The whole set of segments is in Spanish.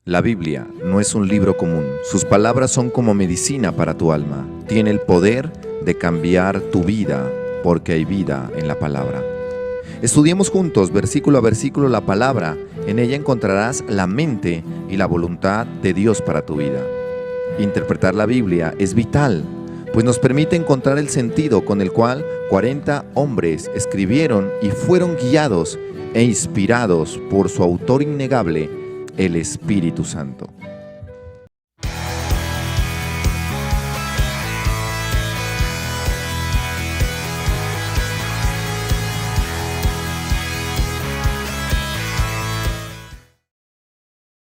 La Biblia no es un libro común. Sus palabras son como medicina para tu alma. Tiene el poder de cambiar tu vida, porque hay vida en la palabra. Estudiemos juntos, versículo a versículo, la palabra. En ella encontrarás la mente y la voluntad de Dios para tu vida. Interpretar la Biblia es vital, pues nos permite encontrar el sentido con el cual 40 hombres escribieron y fueron guiados e inspirados por su autor innegable, el Espíritu Santo.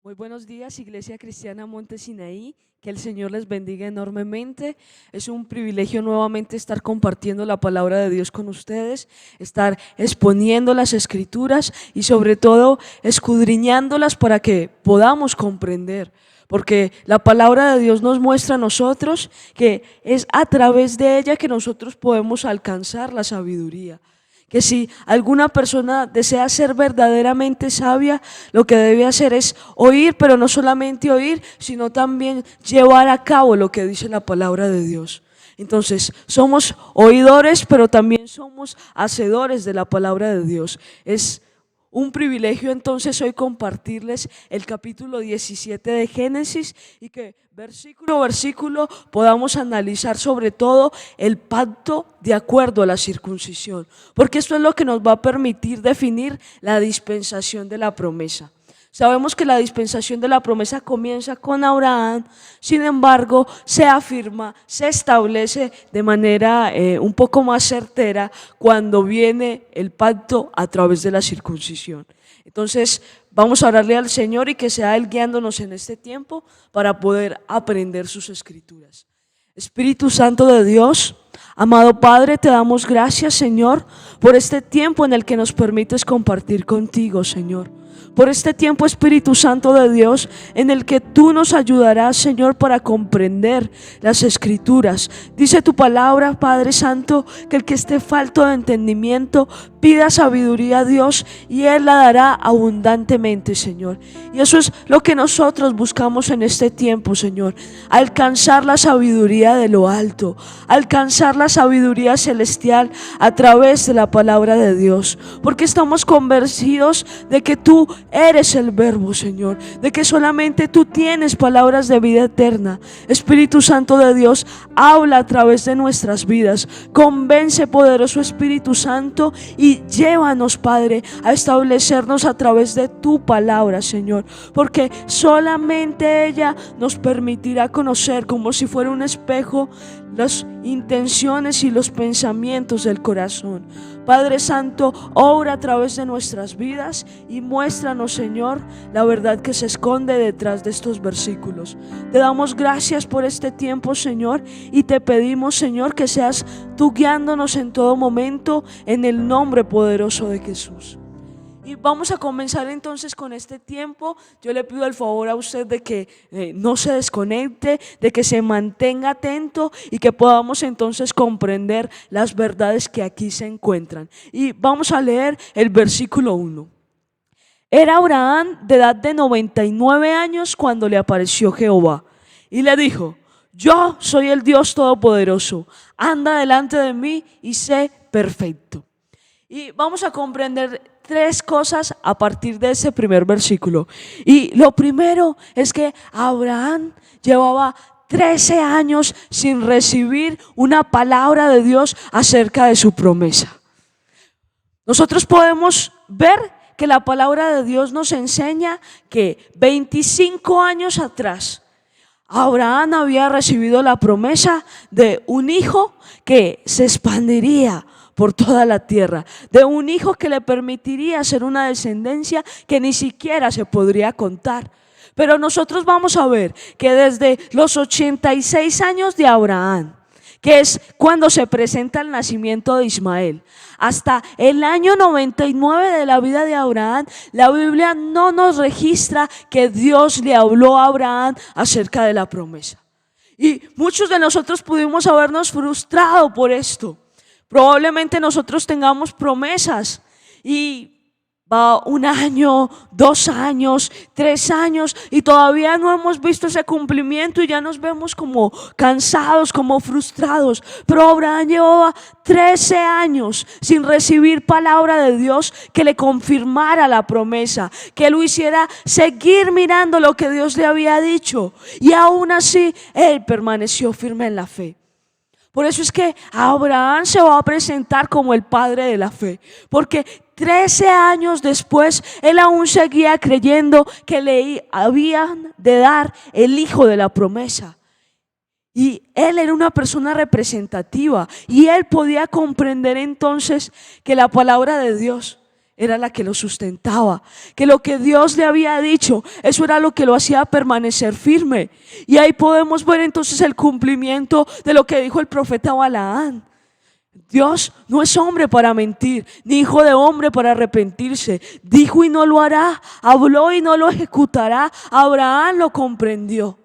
Muy buenos días, Iglesia Cristiana Monte Sinaí, que el Señor les bendiga enormemente. Es un privilegio nuevamente estar compartiendo la palabra de Dios con ustedes, estar exponiendo las Escrituras y sobre todo escudriñándolas para que podamos comprender. Porque la palabra de Dios nos muestra a nosotros que es a través de ella que nosotros podemos alcanzar la sabiduría. Que si alguna persona desea ser verdaderamente sabia, lo que debe hacer es oír, pero no solamente oír, sino también llevar a cabo lo que dice la palabra de Dios. Entonces, somos oidores, pero también somos hacedores de la palabra de Dios. Es un privilegio entonces hoy compartirles el capítulo 17 de Génesis y que versículo a versículo podamos analizar sobre todo el pacto de acuerdo a la circuncisión, porque esto es lo que nos va a permitir definir la dispensación de la promesa. Sabemos que la dispensación de la promesa comienza con Abraham, sin embargo se afirma, se establece de manera un poco más certera cuando viene el pacto a través de la circuncisión. Entonces vamos a orarle al Señor y que sea Él guiándonos en este tiempo para poder aprender sus Escrituras. Espíritu Santo de Dios, amado Padre, te damos gracias, Señor, por este tiempo en el que nos permites compartir contigo, Señor. Por este tiempo, Espíritu Santo de Dios, en el que tú nos ayudarás, Señor, para comprender las Escrituras. Dice tu palabra, Padre Santo, que el que esté falto de entendimiento pida sabiduría a Dios y Él la dará abundantemente, Señor. Y eso es lo que nosotros buscamos en este tiempo, Señor. Alcanzar la sabiduría de lo alto, alcanzar la sabiduría celestial a través de la palabra de Dios. Porque estamos convencidos de que tú eres el Verbo, Señor, de que solamente tú tienes palabras de vida eterna. Espíritu Santo de Dios, habla a través de nuestras vidas, convence, poderoso Espíritu Santo, y llévanos, Padre, a establecernos a través de tu palabra, Señor, porque solamente ella nos permitirá conocer, como si fuera un espejo, las intenciones y los pensamientos del corazón. Padre Santo, obra a través de nuestras vidas y muéstranos, Señor, la verdad que se esconde detrás de estos versículos. Te damos gracias por este tiempo, Señor, y te pedimos, Señor, que seas tú guiándonos en todo momento en el nombre poderoso de Jesús. Y vamos a comenzar entonces con este tiempo. Yo le pido el favor a usted de que no se desconecte, de que se mantenga atento y que podamos entonces comprender las verdades que aquí se encuentran. Y vamos a leer el versículo 1. Era Abraham de edad de 99 años cuando le apareció Jehová y le dijo: yo soy el Dios Todopoderoso, anda delante de mí y sé perfecto. Y vamos a comprender tres cosas a partir de ese primer versículo. Y lo primero es que Abraham llevaba 13 años sin recibir una palabra de Dios acerca de su promesa. Nosotros podemos ver que la palabra de Dios nos enseña que 25 años atrás Abraham había recibido la promesa de un hijo que se expandiría por toda la tierra, de un hijo que le permitiría ser una descendencia que ni siquiera se podría contar. Pero nosotros vamos a ver que desde los 86 años de Abraham, que es cuando se presenta el nacimiento de Ismael, hasta el año 99 de la vida de Abraham, la Biblia no nos registra que Dios le habló a Abraham acerca de la promesa. Y muchos de nosotros pudimos habernos frustrado por esto. Probablemente nosotros tengamos promesas y Va 1 año, 2 años, 3 años y todavía no hemos visto ese cumplimiento y ya nos vemos como cansados, como frustrados. Pero Abraham llevaba 13 años sin recibir palabra de Dios que le confirmara la promesa, que lo hiciera seguir mirando lo que Dios le había dicho. Y aún así él permaneció firme en la fe. Por eso es que Abraham se va a presentar como el padre de la fe, porque 13 años después él aún seguía creyendo que le habían de dar el hijo de la promesa. Y él era una persona representativa y él podía comprender entonces que la palabra de Dios era la que lo sustentaba, que lo que Dios le había dicho, eso era lo que lo hacía permanecer firme. Y ahí podemos ver entonces el cumplimiento de lo que dijo el profeta Balaam. Dios no es hombre para mentir, ni hijo de hombre para arrepentirse. Dijo y no lo hará, habló y no lo ejecutará. Abraham lo comprendió.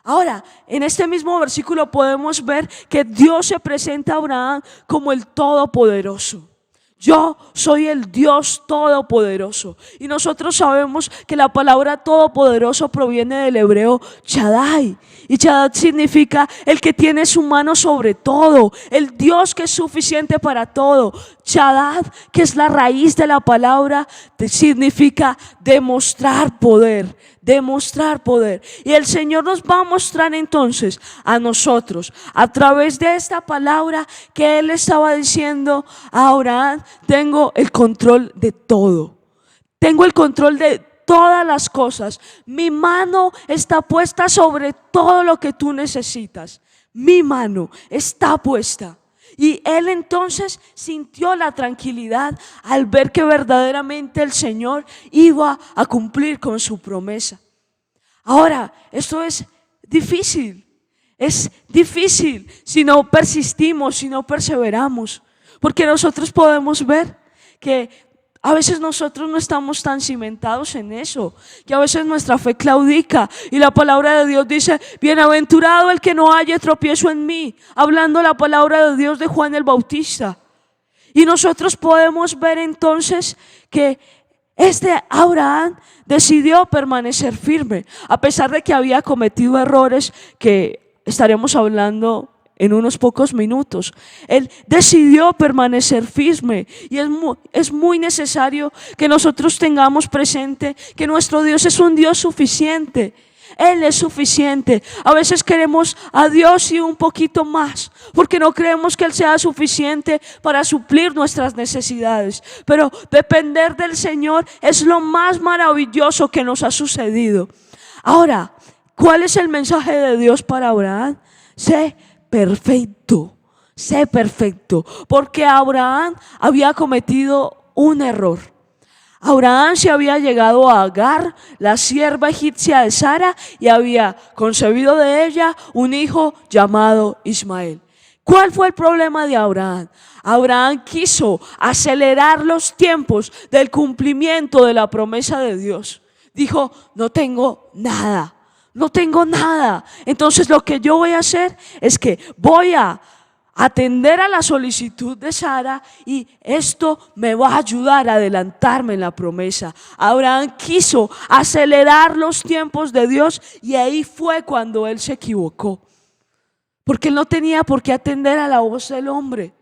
Ahora, en este mismo versículo podemos ver que Dios se presenta a Abraham como el Todopoderoso. Yo soy el Dios Todopoderoso. Y nosotros sabemos que la palabra Todopoderoso proviene del hebreo Shaddai. Y Shaddai significa el que tiene su mano sobre todo, el Dios que es suficiente para todo. Shaddai, que es la raíz de la palabra, significa demostrar poder. Demostrar poder. Y el Señor nos va a mostrar entonces a nosotros a través de esta palabra que Él estaba diciendo a Abraham: tengo el control de todo, tengo el control de todas las cosas, mi mano está puesta sobre todo lo que tú necesitas, mi mano está puesta. Y él entonces sintió la tranquilidad al ver que verdaderamente el Señor iba a cumplir con su promesa. Ahora, esto es difícil si no persistimos, si no perseveramos, porque nosotros podemos ver que a veces nosotros no estamos tan cimentados en eso, que a veces nuestra fe claudica y la palabra de Dios dice: bienaventurado el que no haya tropiezo en mí, hablando la palabra de Dios de Juan el Bautista. Y nosotros podemos ver entonces que Abraham decidió permanecer firme, a pesar de que había cometido errores que estaremos hablando en unos pocos minutos. Él decidió permanecer firme y es muy necesario que nosotros tengamos presente que nuestro Dios es un Dios suficiente. Él es suficiente. A veces queremos a Dios y un poquito más, porque no creemos que Él sea suficiente para suplir nuestras necesidades. Pero depender del Señor es lo más maravilloso que nos ha sucedido. Ahora, ¿cuál es el mensaje de Dios para Abraham? Sé perfecto, porque Abraham había cometido un error. Abraham se había llegado a Agar, la sierva egipcia de Sara, y había concebido de ella un hijo llamado Ismael. ¿Cuál fue el problema de Abraham? Abraham quiso acelerar los tiempos del cumplimiento de la promesa de Dios. Dijo: no tengo nada. Entonces lo que yo voy a hacer es que voy a atender a la solicitud de Sara y esto me va a ayudar a adelantarme en la promesa. Abraham quiso acelerar los tiempos de Dios y ahí fue cuando él se equivocó, porque él no tenía por qué atender a la voz del hombre.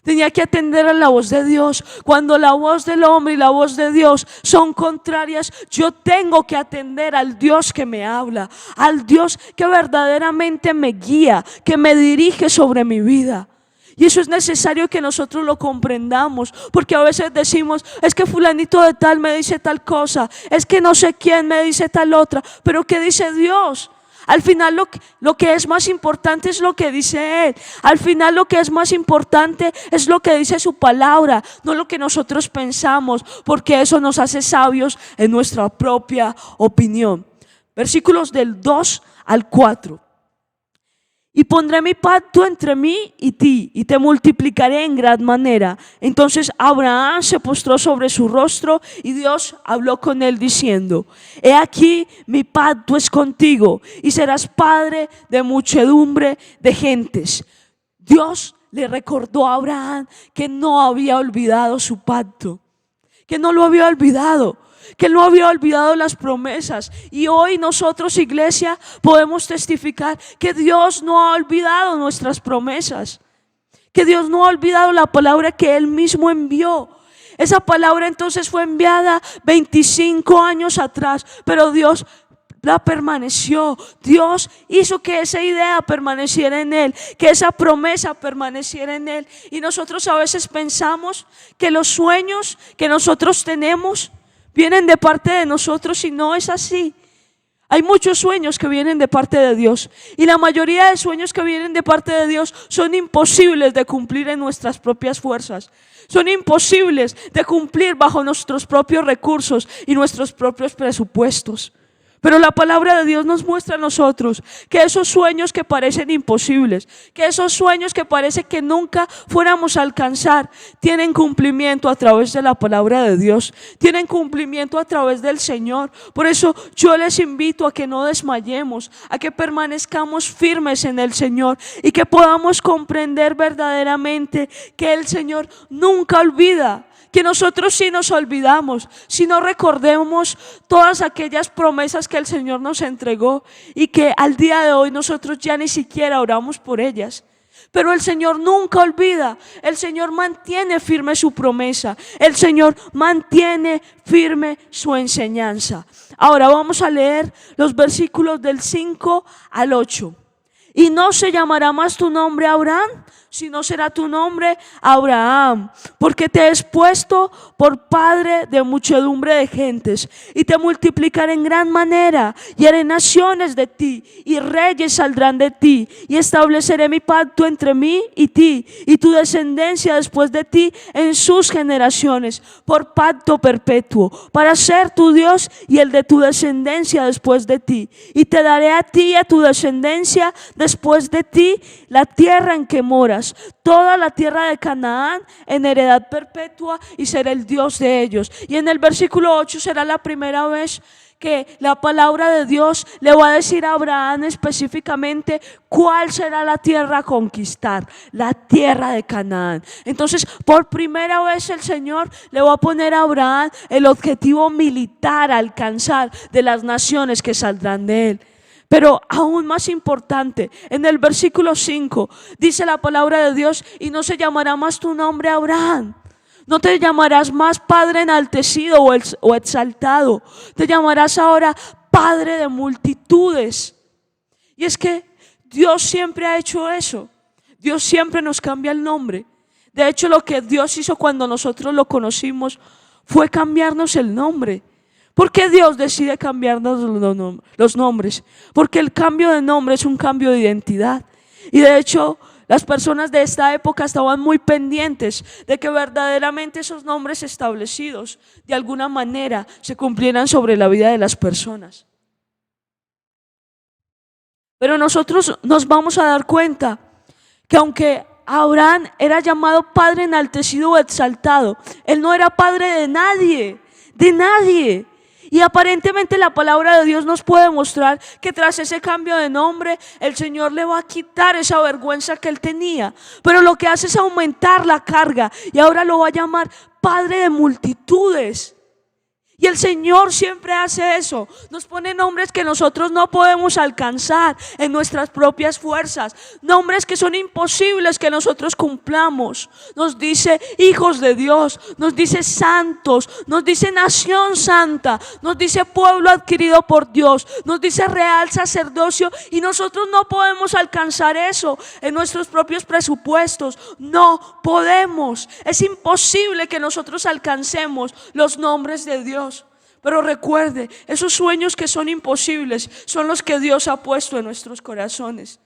Tenía que atender a la voz de Dios. Cuando la voz del hombre y la voz de Dios son contrarias, yo tengo que atender al Dios que me habla, al Dios que verdaderamente me guía, que me dirige sobre mi vida. Y eso es necesario que nosotros lo comprendamos, porque a veces decimos: es que fulanito de tal me dice tal cosa, es que no sé quién me dice tal otra, pero ¿qué dice Dios? Al final lo que es más importante es lo que dice Él. Al final lo que es más importante es lo que dice su palabra, no lo que nosotros pensamos, porque eso nos hace sabios en nuestra propia opinión. Versículos del 2 al 4. Y pondré mi pacto entre mí y ti, y te multiplicaré en gran manera. Entonces Abraham se postró sobre su rostro, y Dios habló con él diciendo: he aquí mi pacto es contigo, y serás padre de muchedumbre de gentes. Dios le recordó a Abraham que no había olvidado su pacto, que no lo había olvidado, que no había olvidado las promesas. Y hoy nosotros, iglesia, podemos testificar que Dios no ha olvidado nuestras promesas, que Dios no ha olvidado la palabra que Él mismo envió. Esa palabra entonces fue enviada 25 años atrás, pero Dios la permaneció. Dios hizo que esa idea permaneciera en Él, que esa promesa permaneciera en Él. Y nosotros a veces pensamos que los sueños que nosotros tenemos vienen de parte de nosotros, y no es así. Hay muchos sueños que vienen de parte de Dios, y la mayoría de sueños que vienen de parte de Dios son imposibles de cumplir en nuestras propias fuerzas. Son imposibles de cumplir bajo nuestros propios recursos y nuestros propios presupuestos. Pero la palabra de Dios nos muestra a nosotros que esos sueños que parecen imposibles, que esos sueños que parece que nunca fuéramos a alcanzar, tienen cumplimiento a través de la palabra de Dios, tienen cumplimiento a través del Señor. Por eso yo les invito a que no desmayemos, a que permanezcamos firmes en el Señor y que podamos comprender verdaderamente que el Señor nunca olvida. Que nosotros sí nos olvidamos, si no recordemos todas aquellas promesas que el Señor nos entregó y que al día de hoy nosotros ya ni siquiera oramos por ellas. Pero el Señor nunca olvida, el Señor mantiene firme su promesa, el Señor mantiene firme su enseñanza. Ahora vamos a leer los versículos del 5 al 8. Y no se llamará más tu nombre Abraham, sino será tu nombre Abraham, porque te he puesto por padre de muchedumbre de gentes, y te multiplicaré en gran manera, y haré naciones de ti, y reyes saldrán de ti, y estableceré mi pacto entre mí y ti, y tu descendencia después de ti en sus generaciones, por pacto perpetuo, para ser tu Dios y el de tu descendencia después de ti. Y te daré a ti y a tu descendencia después de ti la tierra en que moras, toda la tierra de Canaán, en heredad perpetua, y seré el Dios de ellos. Y en el versículo 8 será la primera vez que la palabra de Dios le va a decir a Abraham específicamente cuál será la tierra a conquistar, la tierra de Canaán. Entonces, por primera vez el Señor le va a poner a Abraham el objetivo militar a alcanzar de las naciones que saldrán de él. Pero aún más importante, en el versículo 5 dice la palabra de Dios: y no se llamará más tu nombre Abraham. No te llamarás más padre enaltecido o exaltado. Te llamarás ahora padre de multitudes. Y es que Dios siempre ha hecho eso. Dios siempre nos cambia el nombre. De hecho, lo que Dios hizo cuando nosotros lo conocimos fue cambiarnos el nombre. ¿Por qué Dios decide cambiarnos los nombres? Porque el cambio de nombre es un cambio de identidad. Y de hecho, las personas de esta época estaban muy pendientes de que verdaderamente esos nombres establecidos de alguna manera se cumplieran sobre la vida de las personas. Pero nosotros nos vamos a dar cuenta que aunque Abraham era llamado padre enaltecido o exaltado, él no era padre de nadie, de nadie. Y aparentemente la palabra de Dios nos puede mostrar que tras ese cambio de nombre el Señor le va a quitar esa vergüenza que él tenía. Pero lo que hace es aumentar la carga y ahora lo va a llamar Padre de multitudes. Y el Señor siempre hace eso, nos pone nombres que nosotros no podemos alcanzar en nuestras propias fuerzas, nombres que son imposibles que nosotros cumplamos. Nos dice hijos de Dios, nos dice santos, nos dice nación santa, nos dice pueblo adquirido por Dios, nos dice real sacerdocio, y nosotros no podemos alcanzar eso en nuestros propios presupuestos. No podemos, es imposible que nosotros alcancemos los nombres de Dios. Pero recuerde, esos sueños que son imposibles son los que Dios ha puesto en nuestros corazones.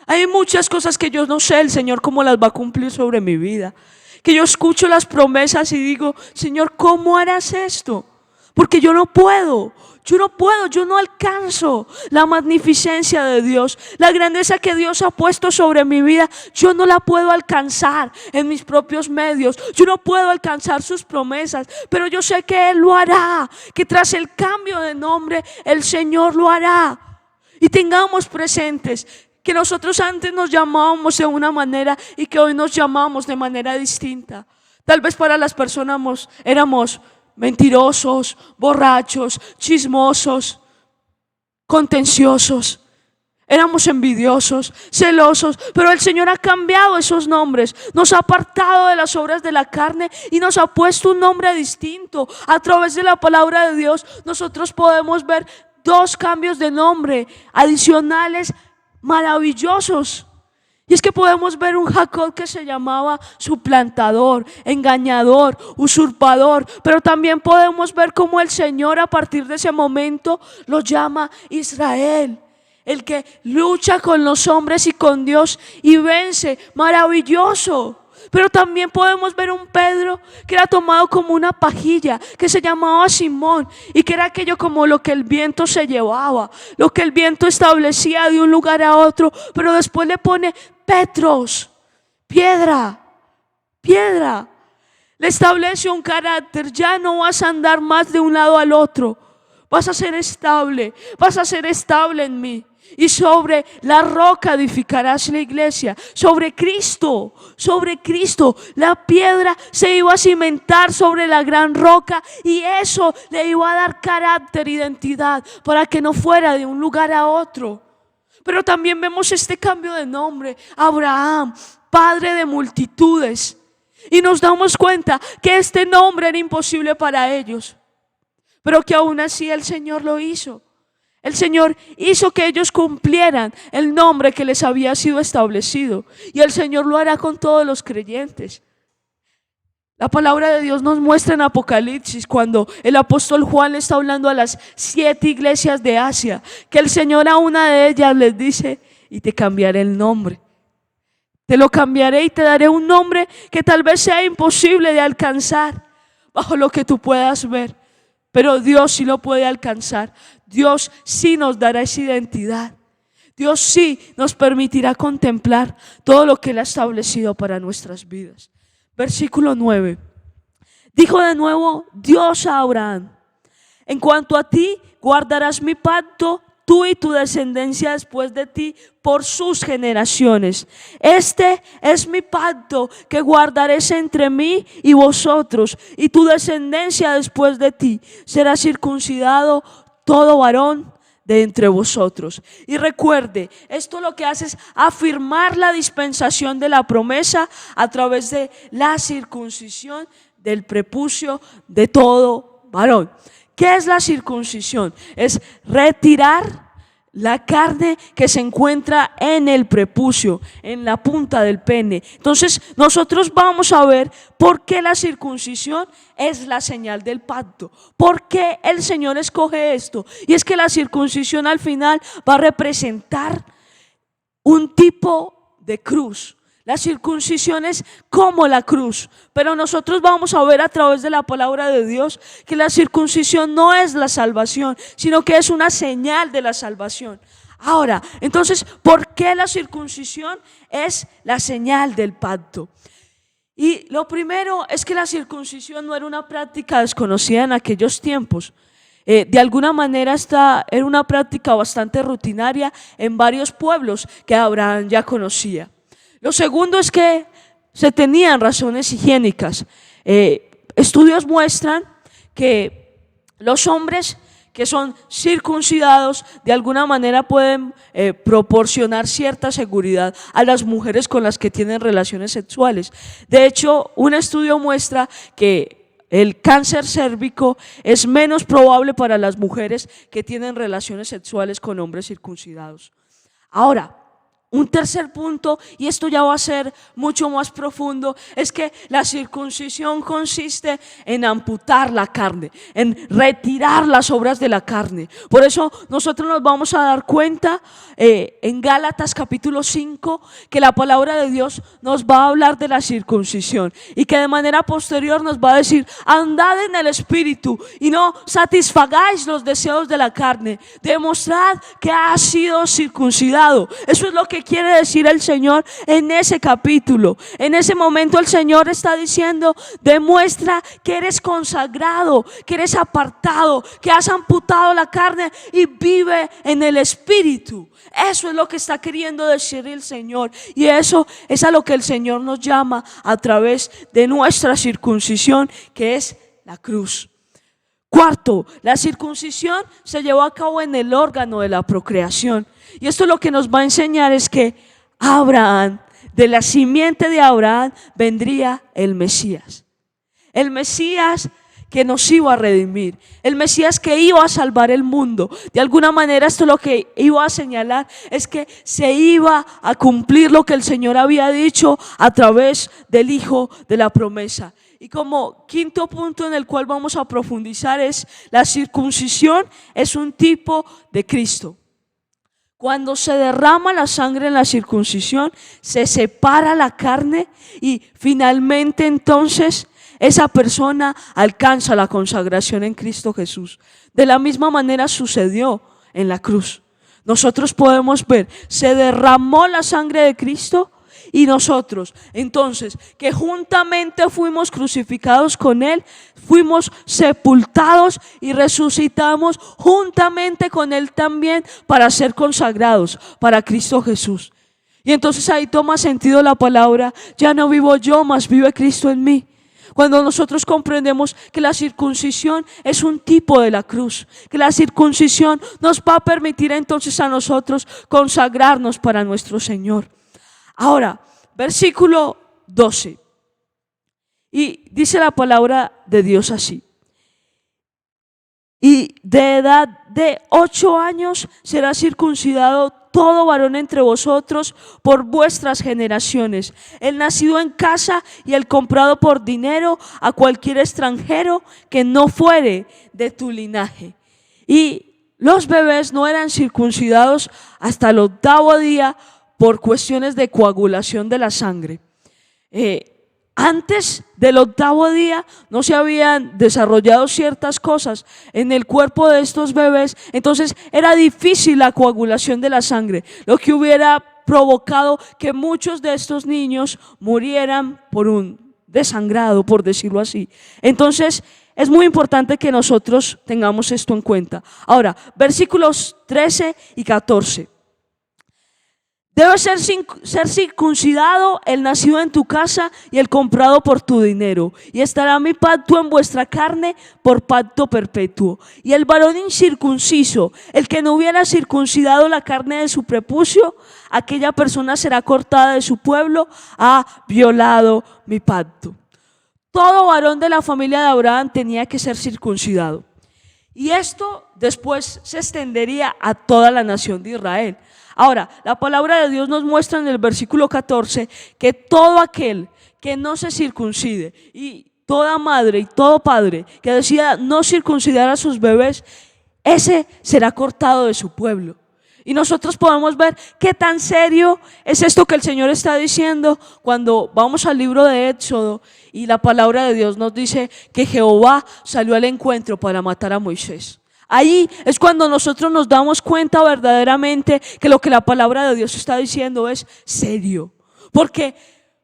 Hay muchas cosas que yo no sé el Señor cómo las va a cumplir sobre mi vida, que yo escucho las promesas y digo: Señor, ¿cómo harás esto? Porque yo no puedo, yo no alcanzo la magnificencia de Dios, la grandeza que Dios ha puesto sobre mi vida. Yo no la puedo alcanzar en mis propios medios, yo no puedo alcanzar sus promesas, pero yo sé que Él lo hará, que tras el cambio de nombre el Señor lo hará. Y tengamos presentes que nosotros antes nos llamábamos de una manera y que hoy nos llamamos de manera distinta. Tal vez para las personas éramos mentirosos, borrachos, chismosos, contenciosos. Éramos envidiosos, celosos, pero el Señor ha cambiado esos nombres, nos ha apartado de las obras de la carne y nos ha puesto un nombre distinto. A través de la palabra de Dios nosotros podemos ver dos cambios de nombre adicionales maravillosos. Y es que podemos ver un Jacob que se llamaba suplantador, engañador, usurpador, pero también podemos ver cómo el Señor a partir de ese momento lo llama Israel, el que lucha con los hombres y con Dios y vence. Maravilloso. Pero también podemos ver un Pedro que era tomado como una pajilla, que se llamaba Simón, y que era aquello como lo que el viento se llevaba, lo que el viento establecía de un lugar a otro, pero después le pone Petros, piedra, piedra. Le establece un carácter: ya no vas a andar más de un lado al otro, vas a ser estable en mí. Y sobre la roca edificarás la iglesia, sobre Cristo, la piedra se iba a cimentar sobre la gran roca, y eso le iba a dar carácter, identidad, para que no fuera de un lugar a otro. Pero también vemos este cambio de nombre: Abraham, padre de multitudes, y nos damos cuenta que este nombre era imposible para ellos, pero que aún así el Señor lo hizo. El Señor hizo que ellos cumplieran el nombre que les había sido establecido, y el Señor lo hará con todos los creyentes. La palabra de Dios nos muestra en Apocalipsis, cuando el apóstol Juan le está hablando a las 7 iglesias de Asia, que el Señor a una de ellas les dice: y te cambiaré el nombre, te lo cambiaré y te daré un nombre que tal vez sea imposible de alcanzar bajo lo que tú puedas ver, pero Dios sí lo puede alcanzar. Dios sí nos dará esa identidad. Dios sí nos permitirá contemplar todo lo que Él ha establecido para nuestras vidas. Versículo 9. Dijo de nuevo Dios a Abraham: en cuanto a ti, guardarás mi pacto, tú y tu descendencia después de ti por sus generaciones. Este es mi pacto que guardaré entre mí y vosotros, y tu descendencia después de ti. Será circuncidado todo varón de entre vosotros. Y recuerde, esto lo que hace es afirmar la dispensación de la promesa a través de la circuncisión del prepucio de todo varón. ¿Qué es la circuncisión? Es retirar la carne que se encuentra en el prepucio, en la punta del pene. Entonces nosotros vamos a ver por qué la circuncisión es la señal del pacto, por qué el Señor escoge esto. Y es que la circuncisión al final va a representar un tipo de cruz. La circuncisión es como la cruz, pero nosotros vamos a ver a través de la palabra de Dios que la circuncisión no es la salvación, sino que es una señal de la salvación. Ahora, entonces, ¿por qué la circuncisión es la señal del pacto? Y lo primero es que la circuncisión no era una práctica desconocida en aquellos tiempos. De alguna manera era una práctica bastante rutinaria en varios pueblos que Abraham ya conocía. Lo segundo es que se tenían razones higiénicas. Estudios muestran que los hombres que son circuncidados de alguna manera pueden proporcionar cierta seguridad a las mujeres con las que tienen relaciones sexuales. De hecho, un estudio muestra que el cáncer cérvico es menos probable para las mujeres que tienen relaciones sexuales con hombres circuncidados. Ahora, un tercer punto, y esto ya va a ser mucho más profundo, es que la circuncisión consiste en amputar la carne, en retirar las obras de la carne. Por eso nosotros nos vamos a dar cuenta en Gálatas capítulo 5 que la palabra de Dios nos va a hablar de la circuncisión, y que de manera posterior nos va a decir: andad en el Espíritu y no satisfagáis los deseos de la carne, demostrad que ha sido circuncidado. Eso es lo que que quiere decir el Señor en ese capítulo. En ese momento el Señor está diciendo: demuestra que eres consagrado, que eres apartado, que has amputado la carne y vive en el Espíritu. Eso es lo que está queriendo decir el Señor, y eso es a lo que el Señor nos llama a través de nuestra circuncisión, que es la cruz. Cuarto, la circuncisión se llevó a cabo en el órgano de la procreación, y esto lo que nos va a enseñar es que Abraham, de la simiente de Abraham vendría el Mesías. El Mesías que nos iba a redimir, el Mesías que iba a salvar el mundo. De alguna manera esto lo que iba a señalar es que se iba a cumplir lo que el Señor había dicho a través del Hijo de la promesa. Y como quinto punto en el cual vamos a profundizar es: la circuncisión es un tipo de Cristo. Cuando se derrama la sangre en la circuncisión, se separa la carne y finalmente entonces esa persona alcanza la consagración en Cristo Jesús. De la misma manera sucedió en la cruz. Nosotros podemos ver, se derramó la sangre de Cristo, y nosotros, entonces, que juntamente fuimos crucificados con Él, fuimos sepultados y resucitamos juntamente con Él también para ser consagrados para Cristo Jesús. Y entonces ahí toma sentido la palabra: ya no vivo yo, mas vive Cristo en mí. Cuando nosotros comprendemos que la circuncisión es un tipo de la cruz, que la circuncisión nos va a permitir entonces a nosotros consagrarnos para nuestro Señor. Ahora, versículo 12, y dice la palabra de Dios así: y de edad de 8 años será circuncidado todo varón entre vosotros por vuestras generaciones, el nacido en casa y el comprado por dinero a cualquier extranjero que no fuere de tu linaje. Y los bebés no eran circuncidados hasta el 8º día por cuestiones de coagulación de la sangre. Antes del 8º día no se habían desarrollado ciertas cosas en el cuerpo de estos bebés, entonces era difícil la coagulación de la sangre, lo que hubiera provocado que muchos de estos niños murieran por un desangrado, por decirlo así. Entonces es muy importante que nosotros tengamos esto en cuenta. Ahora, versículos 13 y 14. Debe ser circuncidado el nacido en tu casa y el comprado por tu dinero, y estará mi pacto en vuestra carne por pacto perpetuo. Y el varón incircunciso, el que no hubiera circuncidado la carne de su prepucio, aquella persona será cortada de su pueblo, ha violado mi pacto. Todo varón de la familia de Abraham tenía que ser circuncidado, y esto después se extendería a toda la nación de Israel. Ahora, la palabra de Dios nos muestra en el versículo 14 que todo aquel que no se circuncide, y toda madre y todo padre que decida no circuncidar a sus bebés, ese será cortado de su pueblo. Y nosotros podemos ver qué tan serio es esto que el Señor está diciendo cuando vamos al libro de Éxodo y la palabra de Dios nos dice que Jehová salió al encuentro para matar a Moisés. Ahí es cuando nosotros nos damos cuenta verdaderamente que lo que la palabra de Dios está diciendo es serio. Porque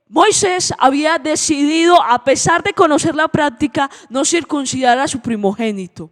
Moisés había decidido, a pesar de conocer la práctica, no circuncidar a su primogénito.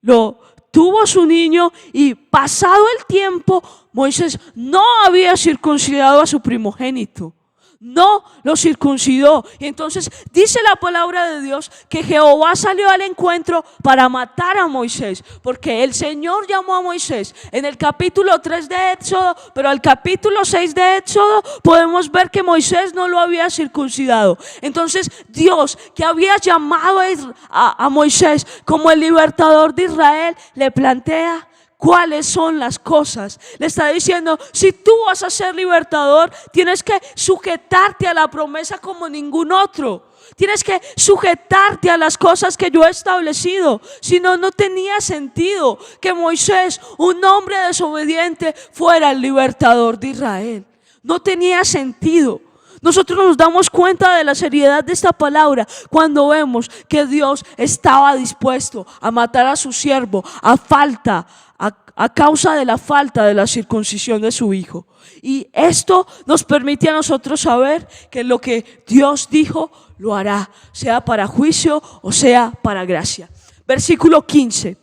Lo tuvo su niño y pasado el tiempo, Moisés no había circuncidado a su primogénito. No lo circuncidó. Y entonces dice la palabra de Dios que Jehová salió al encuentro para matar a Moisés, porque el Señor llamó a Moisés en el capítulo 3 de Éxodo, pero al capítulo 6 de Éxodo podemos ver que Moisés no lo había circuncidado. Entonces Dios, que había llamado a Moisés como el libertador de Israel, le plantea cuáles son las cosas. Le está diciendo: si tú vas a ser libertador, tienes que sujetarte a la promesa como ningún otro. Tienes que sujetarte a las cosas que yo he establecido. Si no, no tenía sentido que Moisés, un hombre desobediente, fuera el libertador de Israel. No tenía sentido. Nosotros nos damos cuenta de la seriedad de esta palabra cuando vemos que Dios estaba dispuesto a matar a su siervo a causa de la falta de la circuncisión de su hijo. Y esto nos permite a nosotros saber que lo que Dios dijo lo hará, sea para juicio o sea para gracia. Versículo 15.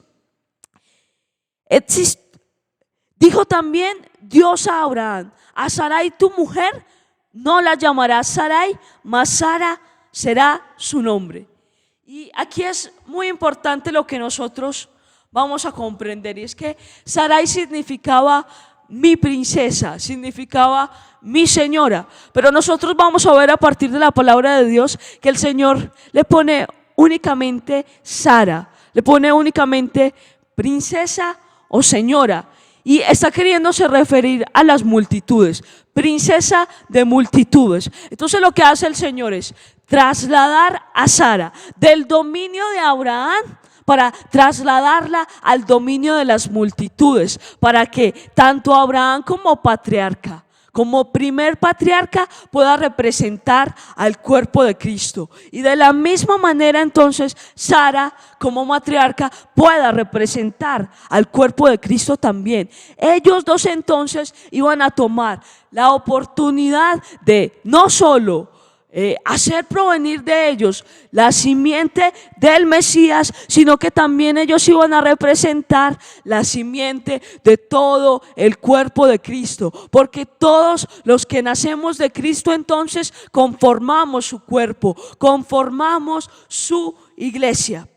Dijo también Dios a Abraham: a Sarai tu mujer no la llamarás Sarai, mas Sara será su nombre. Y aquí es muy importante lo que nosotros vamos a comprender, y es que Sarai significaba mi princesa, significaba mi señora, pero nosotros vamos a ver a partir de la palabra de Dios que el Señor le pone únicamente Sara, le pone únicamente princesa o señora, y está queriéndose referir a las multitudes, princesa de multitudes. Entonces lo que hace el Señor es trasladar a Sara del dominio de Abraham para trasladarla al dominio de las multitudes, para que tanto Abraham como patriarca, como primer patriarca, pueda representar al cuerpo de Cristo, y de la misma manera entonces Sara como matriarca pueda representar al cuerpo de Cristo también. Ellos dos entonces iban a tomar la oportunidad de no solo hacer provenir de ellos la simiente del Mesías, sino que también ellos iban a representar la simiente de todo el cuerpo de Cristo, porque todos los que nacemos de Cristo entonces conformamos su cuerpo, conformamos su iglesia.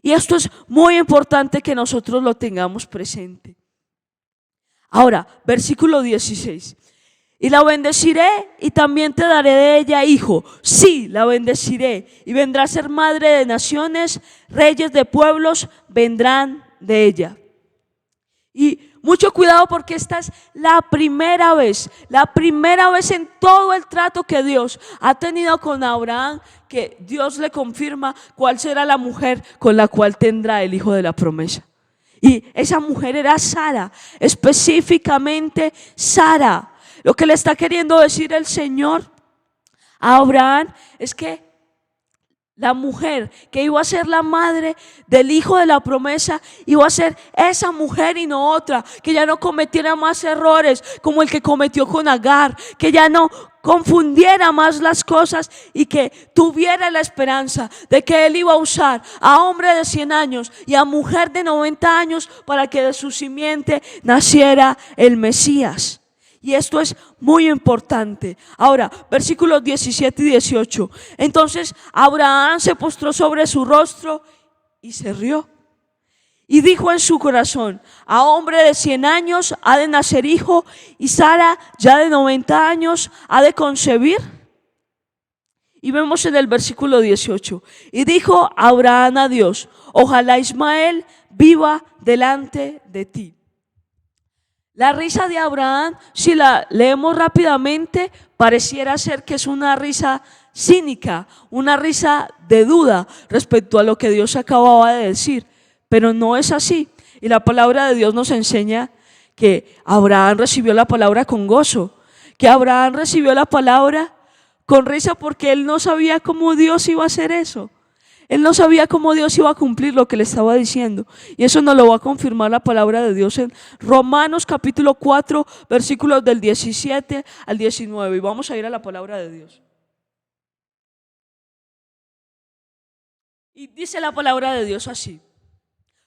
Y esto es muy importante que nosotros lo tengamos presente. Ahora, versículo 16. Y la bendeciré y también te daré de ella hijo. Sí, la bendeciré y vendrá a ser madre de naciones, reyes de pueblos vendrán de ella. Y mucho cuidado, porque esta es la primera vez en todo el trato que Dios ha tenido con Abraham, que Dios le confirma cuál será la mujer con la cual tendrá el hijo de la promesa. Y esa mujer era Sara, específicamente Sara. Lo que le está queriendo decir el Señor a Abraham es que la mujer que iba a ser la madre del hijo de la promesa iba a ser esa mujer y no otra, que ya no cometiera más errores como el que cometió con Agar, que ya no confundiera más las cosas y que tuviera la esperanza de que él iba a usar a hombre de 100 años y a mujer de 90 años para que de su simiente naciera el Mesías. Y esto es muy importante. Ahora, versículos 17 y 18. Entonces Abraham se postró sobre su rostro y se rió. Y dijo en su corazón: a hombre de 100 años ha de nacer hijo, y Sara ya de 90 años ha de concebir. Y vemos en el versículo 18. Y dijo Abraham a Dios: ojalá Ismael viva delante de ti. La risa de Abraham, si la leemos rápidamente, pareciera ser que es una risa cínica, una risa de duda respecto a lo que Dios acababa de decir, pero no es así. Y la palabra de Dios nos enseña que Abraham recibió la palabra con gozo, que Abraham recibió la palabra con risa, porque él no sabía cómo Dios iba a hacer eso. Él no sabía cómo Dios iba a cumplir lo que le estaba diciendo. Y eso nos lo va a confirmar la palabra de Dios en Romanos capítulo 4, versículos del 17 al 19. Y vamos a ir a la palabra de Dios. Y dice la palabra de Dios así: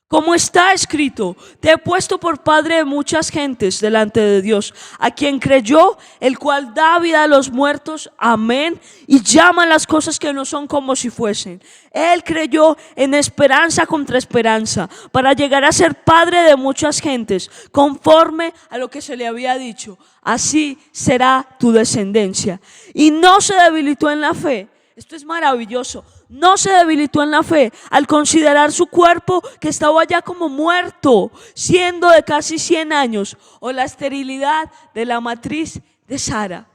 como está escrito, te he puesto por padre de muchas gentes delante de Dios, a quien creyó, el cual da vida a los muertos, amén, y llama las cosas que no son como si fuesen. Él creyó en esperanza contra esperanza, para llegar a ser padre de muchas gentes, conforme a lo que se le había dicho: así será tu descendencia. Y no se debilitó en la fe. Esto es maravilloso. No se debilitó en la fe al considerar su cuerpo, que estaba ya como muerto, siendo de casi 100 años, o la esterilidad de la matriz de Sara.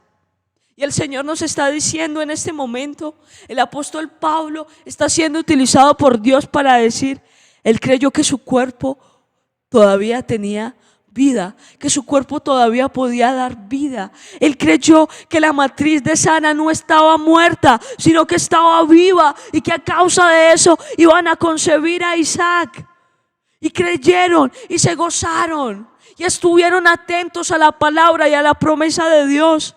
Y el Señor nos está diciendo en este momento, el apóstol Pablo está siendo utilizado por Dios para decir: él creyó que su cuerpo todavía tenía vida, que su cuerpo todavía podía dar vida. Él creyó que la matriz de Sara no estaba muerta, sino que estaba viva y que a causa de eso iban a concebir a Isaac. Y creyeron y se gozaron y estuvieron atentos a la palabra y a la promesa de Dios.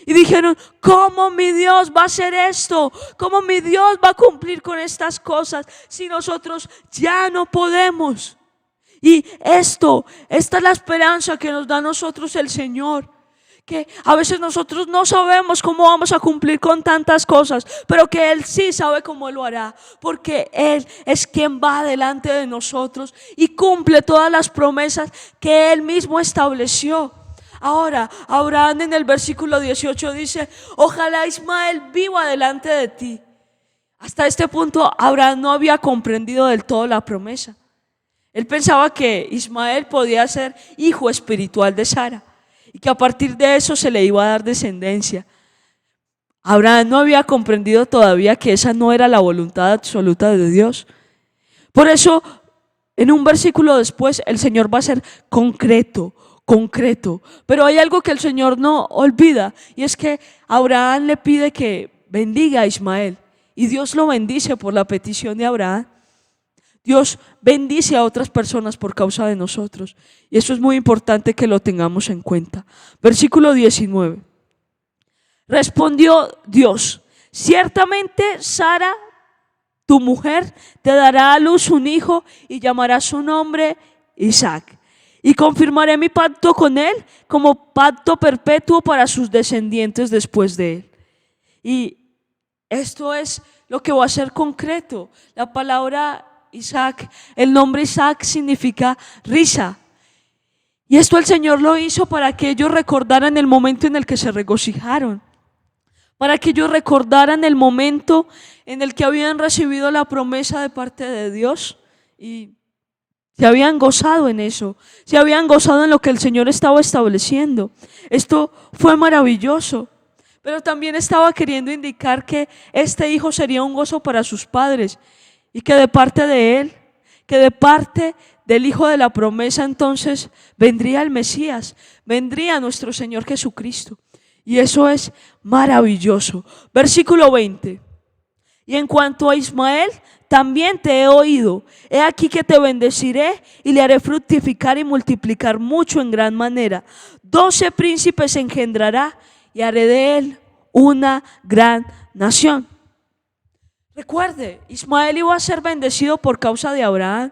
Y dijeron: ¿cómo mi Dios va a hacer esto? ¿Cómo mi Dios va a cumplir con estas cosas si nosotros ya no podemos? Y esta es la esperanza que nos da a nosotros el Señor. Que a veces nosotros no sabemos cómo vamos a cumplir con tantas cosas, pero que Él sí sabe cómo lo hará, porque Él es quien va delante de nosotros y cumple todas las promesas que Él mismo estableció. Ahora, Abraham en el versículo 18 dice: ojalá Ismael viva delante de ti. Hasta este punto Abraham no había comprendido del todo la promesa. Él pensaba que Ismael podía ser hijo espiritual de Sara y que a partir de eso se le iba a dar descendencia. Abraham no había comprendido todavía que esa no era la voluntad absoluta de Dios. Por eso, en un versículo después, el Señor va a ser concreto. Pero hay algo que el Señor no olvida, y es que Abraham le pide que bendiga a Ismael, y Dios lo bendice por la petición de Abraham. Dios bendice a otras personas por causa de nosotros, y eso es muy importante que lo tengamos en cuenta. Versículo 19. Respondió Dios: ciertamente Sara, tu mujer, te dará a luz un hijo y llamará su nombre Isaac. Y confirmaré mi pacto con él como pacto perpetuo para sus descendientes después de él. Y esto es lo que va a ser concreto. La palabra Isaac, el nombre Isaac significa risa. Y esto el Señor lo hizo para que ellos recordaran el momento en el que se regocijaron, para que ellos recordaran el momento en el que habían recibido la promesa de parte de Dios y se habían gozado en eso, se habían gozado en lo que el Señor estaba estableciendo. Esto fue maravilloso, pero también estaba queriendo indicar que este hijo sería un gozo para sus padres y que de parte de él, que de parte del hijo de la promesa, entonces vendría el Mesías, vendría nuestro Señor Jesucristo. Y eso es maravilloso. Versículo 20. Y en cuanto a Ismael, también te he oído. He aquí que te bendeciré y le haré fructificar y multiplicar mucho en gran manera. 12 príncipes engendrará y haré de él una gran nación. Recuerde, Ismael iba a ser bendecido por causa de Abraham,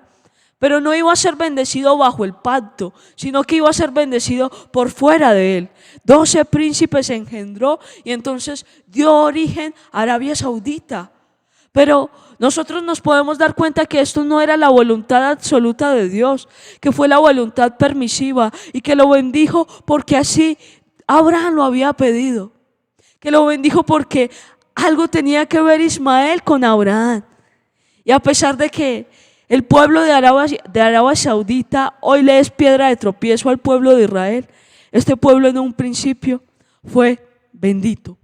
pero no iba a ser bendecido bajo el pacto, sino que iba a ser bendecido por fuera de él. 12 príncipes engendró y entonces dio origen a Arabia Saudita. Pero nosotros nos podemos dar cuenta que esto no era la voluntad absoluta de Dios, que fue la voluntad permisiva y que lo bendijo porque así Abraham lo había pedido, que lo bendijo porque algo tenía que ver Ismael con Abraham. Y a pesar de que el pueblo de Arabia Saudita hoy le es piedra de tropiezo al pueblo de Israel, este pueblo en un principio fue bendito.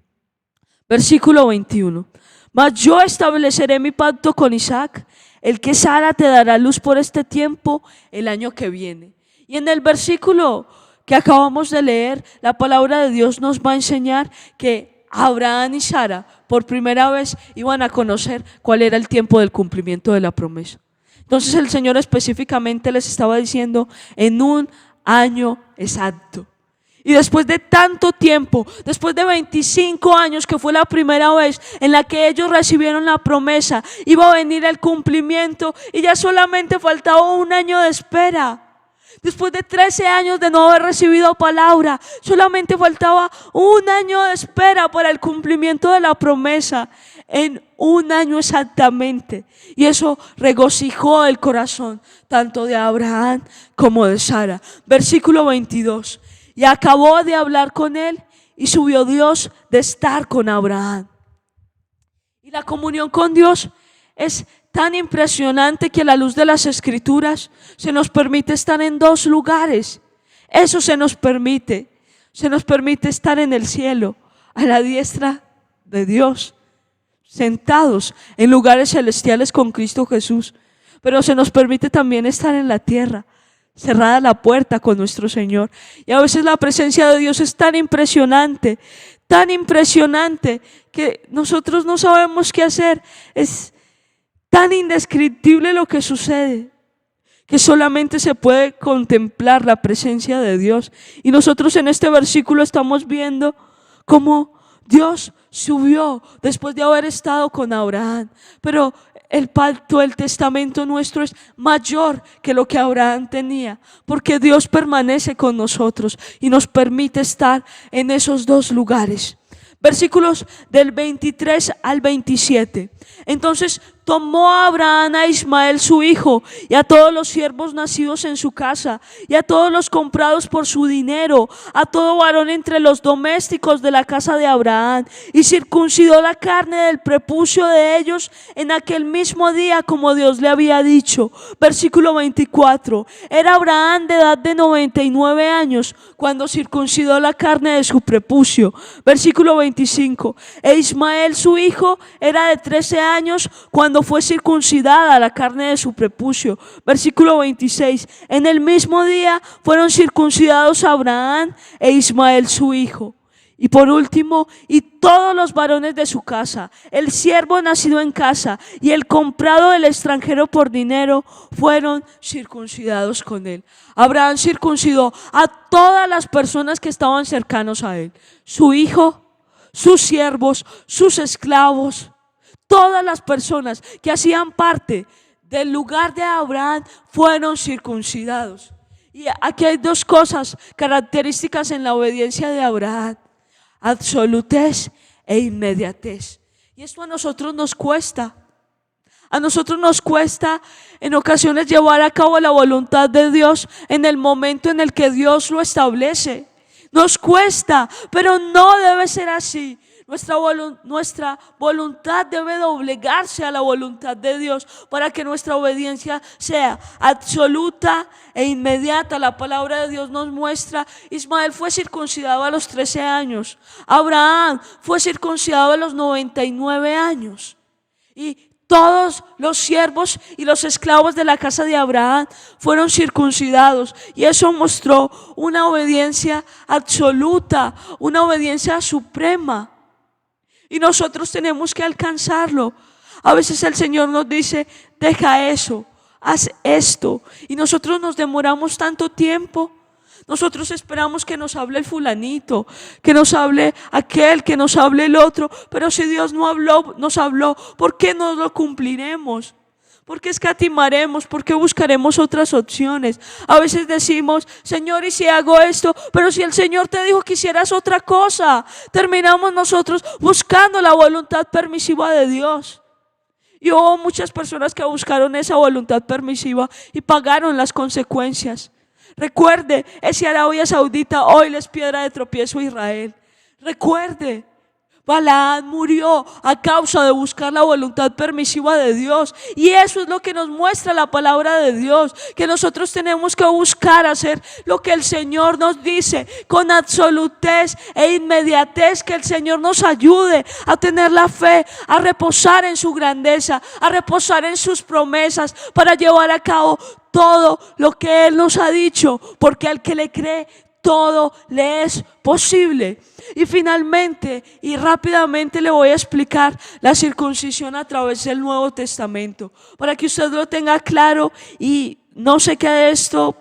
Versículo 21. Mas yo estableceré mi pacto con Isaac, el que Sara te dará luz por este tiempo, el año que viene. Y en el versículo que acabamos de leer, la palabra de Dios nos va a enseñar que Abraham y Sara por primera vez iban a conocer cuál era el tiempo del cumplimiento de la promesa. Entonces el Señor específicamente les estaba diciendo en un año exacto. Y después de tanto tiempo, después de 25 años que fue la primera vez en la que ellos recibieron la promesa, iba a venir el cumplimiento y ya solamente faltaba un año de espera. Después de 13 años de no haber recibido palabra, solamente faltaba un año de espera para el cumplimiento de la promesa, en un año exactamente. Y eso regocijó el corazón tanto de Abraham como de Sara. Versículo 22. Y acabó de hablar con él y subió Dios de estar con Abraham. Y la comunión con Dios es tan impresionante que a la luz de las Escrituras se nos permite estar en dos lugares. Eso se nos permite estar en el cielo, a la diestra de Dios, sentados en lugares celestiales con Cristo Jesús. Pero se nos permite también estar en la tierra, cerrada la puerta con nuestro Señor. Y a veces la presencia de Dios es tan impresionante que nosotros no sabemos qué hacer. Es tan indescriptible lo que sucede que solamente se puede contemplar la presencia de Dios. Y nosotros en este versículo estamos viendo cómo Dios subió después de haber estado con Abraham. Pero el pacto, el testamento nuestro es mayor que lo que Abraham tenía, porque Dios permanece con nosotros y nos permite estar en esos dos lugares. Versículos del 23 al 27. Entonces tomó a Abraham a Ismael su hijo y a todos los siervos nacidos en su casa y a todos los comprados por su dinero, a todo varón entre los domésticos de la casa de Abraham, y circuncidó la carne del prepucio de ellos en aquel mismo día como Dios le había dicho. Versículo 24. Era Abraham de edad de 99 años cuando circuncidó la carne de su prepucio. Versículo 25. E Ismael su hijo era de 13 años cuando fue circuncidada la carne de su prepucio. Versículo 26. En el mismo día fueron circuncidados Abraham e Ismael su hijo. Y por último, y todos los varones de su casa, el siervo nacido en casa y el comprado del extranjero por dinero, fueron circuncidados con él. Abraham circuncidó a todas las personas que estaban cercanos a él: su hijo, sus siervos, sus esclavos. Todas las personas que hacían parte del lugar de Abraham fueron circuncidados. Y aquí hay dos cosas características en la obediencia de Abraham: absolutez e inmediatez. Y esto a nosotros nos cuesta. A nosotros nos cuesta en ocasiones llevar a cabo la voluntad de Dios en el momento en el que Dios lo establece. Nos cuesta, pero no debe ser así. Nuestra voluntad debe doblegarse a la voluntad de Dios para que nuestra obediencia sea absoluta e inmediata. La palabra de Dios nos muestra: Ismael fue circuncidado a los 13 años, Abraham fue circuncidado a los 99 años, y todos los siervos y los esclavos de la casa de Abraham fueron circuncidados. Y eso mostró una obediencia absoluta, una obediencia suprema. Y nosotros tenemos que alcanzarlo. A veces el Señor nos dice: deja eso, haz esto. Y nosotros nos demoramos tanto tiempo. Nosotros esperamos que nos hable el fulanito, que nos hable aquel, que nos hable el otro. Pero si Dios no habló, nos habló, ¿por qué no lo cumpliremos? ¿Por qué escatimaremos? ¿Por qué buscaremos otras opciones? A veces decimos: Señor, ¿y si hago esto? Pero si el Señor te dijo que hicieras otra cosa. Terminamos nosotros buscando la voluntad permisiva de Dios. Y hubo muchas personas que buscaron esa voluntad permisiva y pagaron las consecuencias. Recuerde, ese Arabia Saudita hoy les piedra de tropiezo a Israel. Recuerde, Balaam murió a causa de buscar la voluntad permisiva de Dios. Y eso es lo que nos muestra la palabra de Dios, que nosotros tenemos que buscar hacer lo que el Señor nos dice con absolutez e inmediatez. Que el Señor nos ayude a tener la fe, a reposar en su grandeza, a reposar en sus promesas, para llevar a cabo todo lo que Él nos ha dicho, porque al que le cree todo le es posible. Y finalmente y rápidamente le voy a explicar la circuncisión a través del Nuevo Testamento, para que usted lo tenga claro y no se quede esto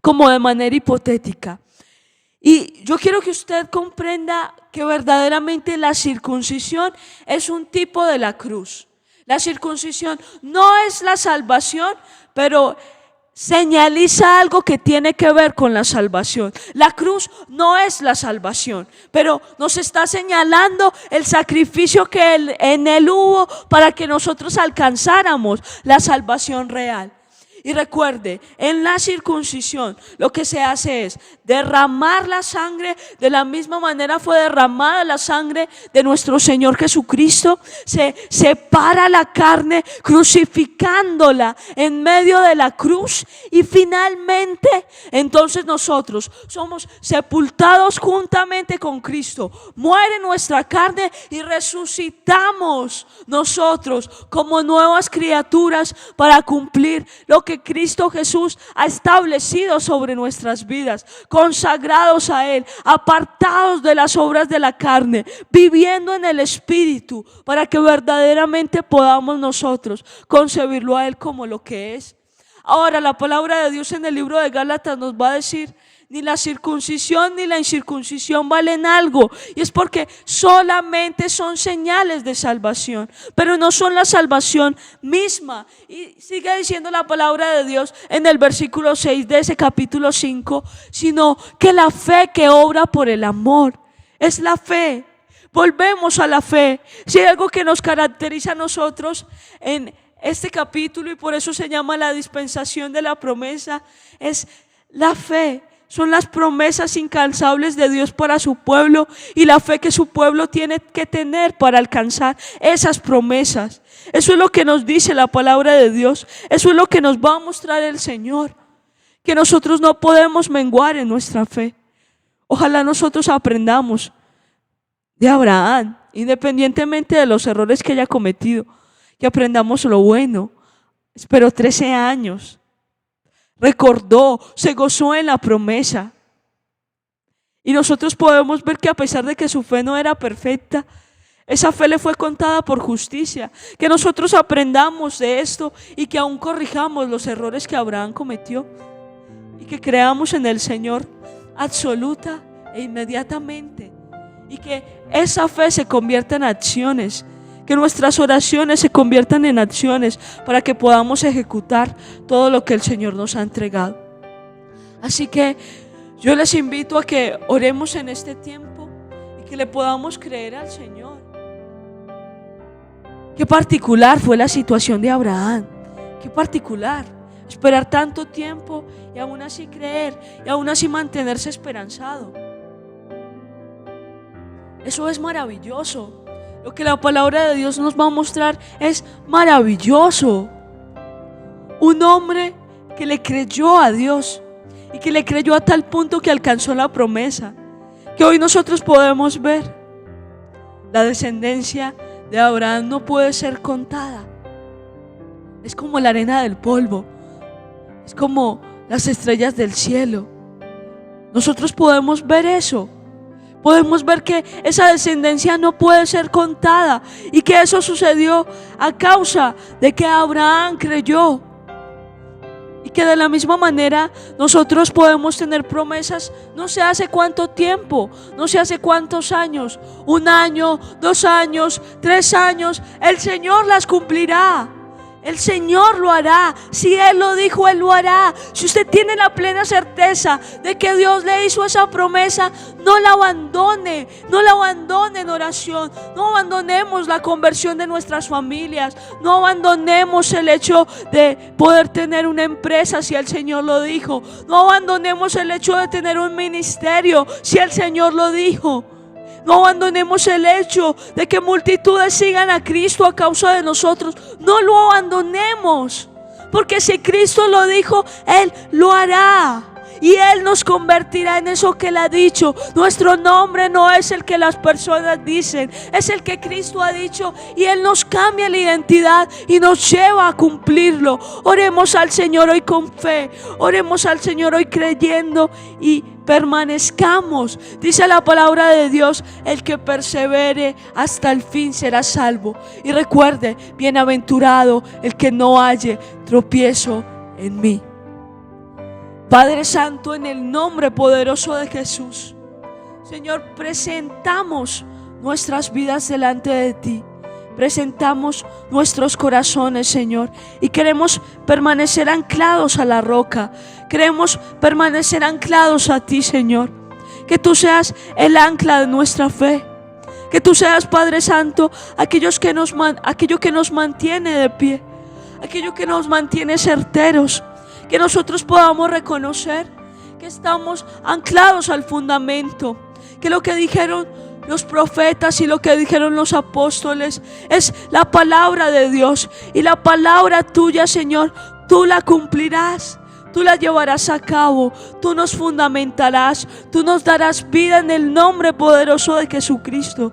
como de manera hipotética. Y yo quiero que usted comprenda que verdaderamente la circuncisión es un tipo de la cruz. La circuncisión no es la salvación, pero señaliza algo que tiene que ver con la salvación. La cruz no es la salvación, pero nos está señalando el sacrificio que en él hubo para que nosotros alcanzáramos la salvación real. Y recuerde, en la circuncisión lo que se hace es derramar la sangre. De la misma manera fue derramada la sangre de nuestro Señor Jesucristo. Se separa la carne crucificándola en medio de la cruz. Y finalmente entonces nosotros somos sepultados juntamente con Cristo. Muere nuestra carne y resucitamos nosotros como nuevas criaturas para cumplir lo que que Cristo Jesús ha establecido sobre nuestras vidas, consagrados a Él, apartados de las obras de la carne, viviendo en el Espíritu, para que verdaderamente podamos nosotros concebirlo a Él como lo que es. Ahora la palabra de Dios en el libro de Gálatas nos va a decir: ni la circuncisión ni la incircuncisión valen algo, y es porque solamente son señales de salvación, pero no son la salvación misma. Y sigue diciendo la palabra de Dios en el versículo 6 de ese capítulo 5, sino que la fe que obra por el amor es la fe. Volvemos a la fe. Si hay algo que nos caracteriza a nosotros en este capítulo, y por eso se llama la dispensación de la promesa, es la fe. Son las promesas incansables de Dios para su pueblo y la fe que su pueblo tiene que tener para alcanzar esas promesas. Eso es lo que nos dice la palabra de Dios. Eso es lo que nos va a mostrar el Señor, que nosotros no podemos menguar en nuestra fe. Ojalá nosotros aprendamos de Abraham, independientemente de los errores que haya cometido, que aprendamos lo bueno. Esperó 13 años. Recordó, se gozó en la promesa. Y nosotros podemos ver que a pesar de que su fe no era perfecta, esa fe le fue contada por justicia. Que nosotros aprendamos de esto y que aún corrijamos los errores que Abraham cometió, y que creamos en el Señor absoluta e inmediatamente, y que esa fe se convierta en acciones, que nuestras oraciones se conviertan en acciones para que podamos ejecutar todo lo que el Señor nos ha entregado. Así que yo les invito a que oremos en este tiempo y que le podamos creer al Señor. Qué particular fue la situación de Abraham, qué particular esperar tanto tiempo y aún así creer y aún así mantenerse esperanzado. Eso es maravilloso. Lo que la palabra de Dios nos va a mostrar es maravilloso. Un hombre que le creyó a Dios y que le creyó a tal punto que alcanzó la promesa, que hoy nosotros podemos ver. La descendencia de Abraham no puede ser contada. Es como la arena del polvo, es como las estrellas del cielo. Nosotros podemos ver eso. Podemos ver que esa descendencia no puede ser contada y que eso sucedió a causa de que Abraham creyó. Y que de la misma manera nosotros podemos tener promesas, no sé hace cuánto tiempo, no sé hace cuántos años, 1 año, 2 años, 3 años, el Señor las cumplirá. El Señor lo hará. Si Él lo dijo, Él lo hará. Si usted tiene la plena certeza de que Dios le hizo esa promesa, no la abandone. No la abandone en oración. No abandonemos la conversión de nuestras familias. No abandonemos el hecho de poder tener una empresa si el Señor lo dijo. No abandonemos el hecho de tener un ministerio si el Señor lo dijo. No abandonemos el hecho de que multitudes sigan a Cristo a causa de nosotros. No lo abandonemos, porque si Cristo lo dijo, Él lo hará. Y Él nos convertirá en eso que Él ha dicho. Nuestro nombre no es el que las personas dicen, es el que Cristo ha dicho. Y Él nos cambia la identidad y nos lleva a cumplirlo. Oremos al Señor hoy con fe. Oremos al Señor hoy creyendo y permanezcamos. Dice la palabra de Dios: el que persevere hasta el fin será salvo. Y recuerde, bienaventurado el que no halle tropiezo en mí. Padre Santo, en el nombre poderoso de Jesús, Señor, presentamos nuestras vidas delante de ti. Presentamos nuestros corazones, Señor, y queremos permanecer anclados a la roca. Queremos permanecer anclados a ti, Señor. Que tú seas el ancla de nuestra fe. Que tú seas, Padre Santo, aquello que nos mantiene de pie, aquello que nos mantiene certeros. Que nosotros podamos reconocer que estamos anclados al fundamento, que lo que dijeron los profetas y lo que dijeron los apóstoles es la palabra de Dios. Y la palabra tuya, Señor, tú la cumplirás, tú la llevarás a cabo, tú nos fundamentarás, tú nos darás vida en el nombre poderoso de Jesucristo.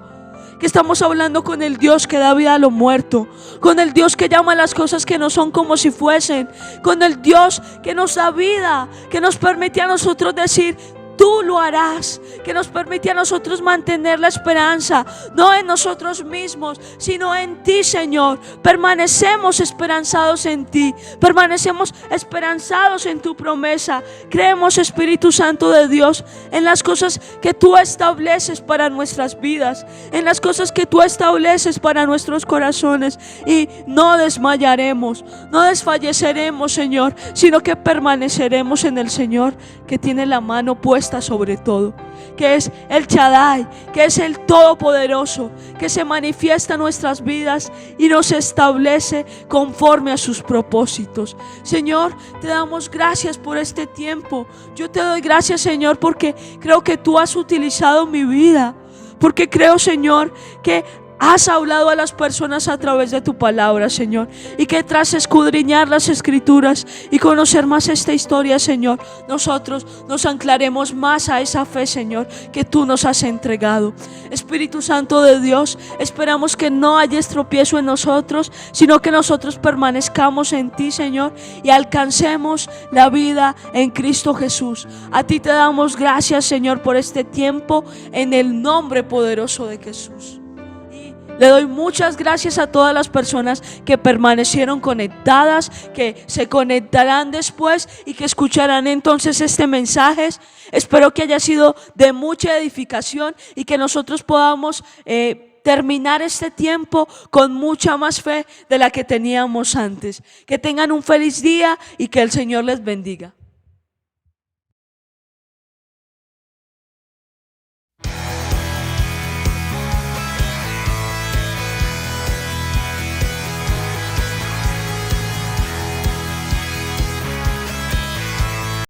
que estamos hablando con el Dios que da vida a lo muerto, con el Dios que llama a las cosas que no son como si fuesen, con el Dios que nos da vida, que nos permite a nosotros decir: tú lo harás, que nos permite a nosotros mantener la esperanza, no en nosotros mismos, sino en ti, Señor. Permanecemos esperanzados en ti, permanecemos esperanzados en tu promesa. Creemos, Espíritu Santo de Dios, en las cosas que tú estableces para nuestras vidas, en las cosas que tú estableces para nuestros corazones, y no desmayaremos, no desfalleceremos, Señor, sino que permaneceremos en el Señor, que tiene la mano puesta sobre todo, que es el Shaddai, que es el Todopoderoso, que se manifiesta en nuestras vidas y nos establece conforme a sus propósitos. Señor, te damos gracias por este tiempo. Yo te doy gracias, Señor, porque creo que tú has utilizado mi vida, porque creo, Señor, que has hablado a las personas a través de tu palabra, Señor, y que tras escudriñar las Escrituras y conocer más esta historia, Señor, nosotros nos anclaremos más a esa fe, Señor, que tú nos has entregado. Espíritu Santo de Dios, esperamos que no haya tropiezo en nosotros, sino que nosotros permanezcamos en ti, Señor, y alcancemos la vida en Cristo Jesús. A ti te damos gracias, Señor, por este tiempo, en el nombre poderoso de Jesús. Le doy muchas gracias a todas las personas que permanecieron conectadas, que se conectarán después y que escucharán entonces este mensaje. Espero que haya sido de mucha edificación y que nosotros podamos terminar este tiempo con mucha más fe de la que teníamos antes. Que tengan un feliz día y que el Señor les bendiga.